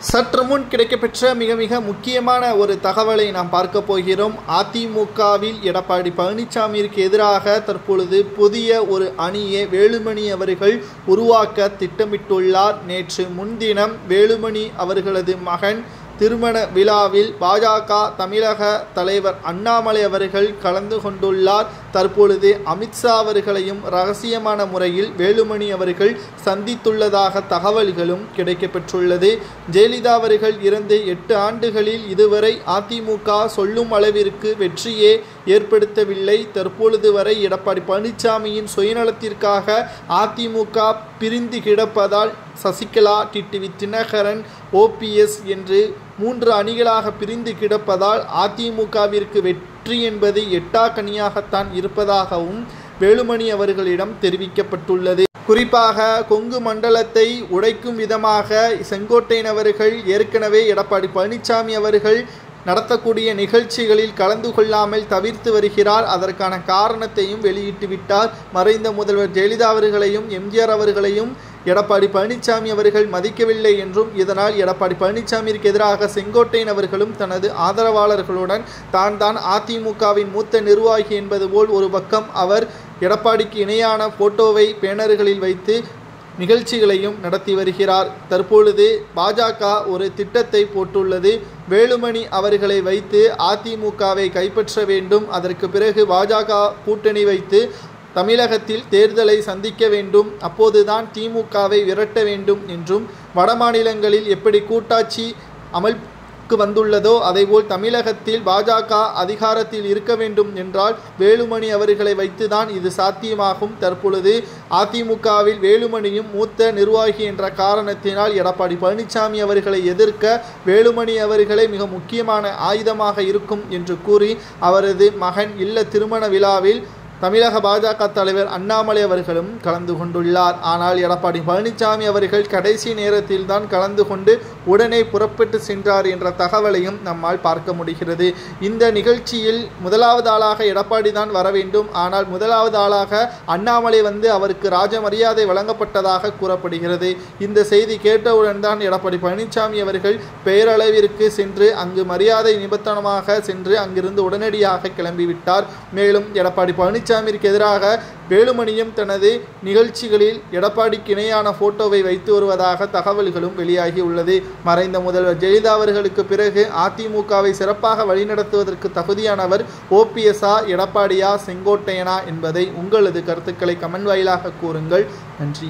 சற்று முன் கிடைக்கப்பெற்ற மிக முக்கியமான ஒரு தகவலை நாம் பார்க்க போகிறோம். அதிமுகவில் எடப்பாடி பழனிசாமிக்கு எதிராக தற்பொழுது புதிய ஒரு அணியை வேலுமணி அவர்கள் உருவாக்க திட்டமிட்டுள்ளார். நேற்று முன்தினம் வேலுமணி அவர்களது மகன் திருமண விழாவில் பாஜக தமிழக தலைவர் அண்ணாமலை அவர்கள் கலந்து கொண்டுள்ளார். தற்பொழுது அமித்ஷா அவர்களையும் ரகசியமான முறையில் வேலுமணி அவர்கள் சந்தித்துள்ளதாக தகவல்களும் கிடைக்கப்பெற்றுள்ளது. ஜெயலலிதா அவர்கள் இறந்து 8 ஆண்டுகளில் இதுவரை அதிமுக சொல்லும் அளவிற்கு வெற்றியே ஏற்படுத்தவில்லை. தற்பொழுது வரை எடப்பாடி பழனிசாமியின் சுயநலத்திற்காக அதிமுக பிரிந்து கிடப்பதால் சசிகலா, டிடிவி தினகரன், ஓபிஎஸ் என்று 3 அணிகளாக பிரிந்து கிடப்பதால் அதிமுகவிற்கு வெற்றி என்பது எட்டாக்கனியாகத்தான் இருப்பதாகவும் வேலுமணி அவர்களிடம் தெரிவிக்கப்பட்டுள்ளது. குறிப்பாக கொங்கு மண்டலத்தை உடைக்கும் விதமாக செங்கோட்டையன் அவர்கள் ஏற்கனவே எடப்பாடி பழனிசாமி அவர்கள் நடத்தக்கூடிய நிகழ்ச்சிகளில் கலந்து கொள்ளாமல் தவிர்த்து வருகிறார். அதற்கான காரணத்தையும் வெளியிட்டு விட்டார். மறைந்த முதல்வர் ஜெயலலிதா அவர்களையும் எம்ஜிஆர் அவர்களையும் எடப்பாடி பழனிசாமி அவர்கள் மதிக்கவில்லை என்றும், இதனால் எடப்பாடி பழனிசாமிக்கு எதிராக செங்கோட்டையன் அவர்களும் தனது ஆதரவாளர்களுடன் தான் அதிமுகவின் மூத்த நிர்வாகி என்பது போல் ஒரு பக்கம் அவர் எடப்பாடிக்கு இணையான போட்டோவை பேனர்களில் வைத்து நிகழ்ச்சிகளையும் நடத்தி வருகிறார். தற்பொழுது பாஜக ஒரு திட்டத்தை போட்டுள்ளது. வேலுமணி அவர்களை வைத்து அதிமுகவை கைப்பற்ற வேண்டும், அதற்கு பிறகு பாஜக கூட்டணி வைத்து தமிழகத்தில் தேர்தலை சந்திக்க வேண்டும், அப்போதுதான் திமுகவை விரட்ட வேண்டும் என்றும், வடமாநிலங்களில் எப்படி கூட்டாட்சி அமல்க்கு வந்துள்ளதோ அதேபோல் தமிழகத்தில் பாஜக அதிகாரத்தில் இருக்க வேண்டும் என்றால் வேலுமணி அவர்களை வைத்துதான் இது சாத்தியமாகும். தற்பொழுது அதிமுகவில் வேலுமணியும் மூத்த நிர்வாகி என்ற காரணத்தினால் எடப்பாடி பழனிசாமி அவர்களை எதிர்க்க வேலுமணி அவர்களே மிக முக்கியமான ஆயுதமாக இருக்கும் என்று கூறி அவரது மகன் இல்ல திருமண விழாவில் தமிழக பாஜக தலைவர் அண்ணாமலை அவர்களும் கலந்து கொண்டுள்ளார். ஆனால் எடப்பாடி பழனிசாமி அவர்கள் கடைசி நேரத்தில் தான் கலந்து கொண்டு உடனே புறப்பட்டு சென்றார் என்ற தகவலையும் நம்மால் பார்க்க முடிகிறது. இந்த நிகழ்ச்சியில் முதலாவது ஆளாக எடப்பாடி தான் வர வேண்டும். ஆனால் முதலாவது ஆளாக அண்ணாமலை வந்து அவருக்கு ராஜ மரியாதை வழங்கப்பட்டதாக கூறப்படுகிறது. இந்த செய்தி கேட்டவுடன் தான் எடப்பாடி பழனிசாமி அவர்கள் பெயரளவிற்கு சென்று அங்கு மரியாதை நிமித்தமாக சென்று அங்கிருந்து உடனடியாக கிளம்பிவிட்டார். மேலும் எடப்பாடி பழனிசாமிக்கு எதிராக வேலுமணியும் தனது நிகழ்ச்சிகளில் எடப்பாடிக்கு இணையான போட்டோவை வைத்து வருவதாக தகவல்களும் வெளியாகி உள்ளது. மறைந்த முதல்வர் ஜெயலலிதா அவர்களுக்கு பிறகு அதிமுகவை சிறப்பாக வழிநடத்துவதற்கு தகுதியானவர் ஓபிஎஸ்ஆ, எடப்பாடியா, செங்கோட்டையனா என்பதை உங்களது கருத்துக்களை கமெண்ட் வாயிலாக கூறுங்கள். நன்றி.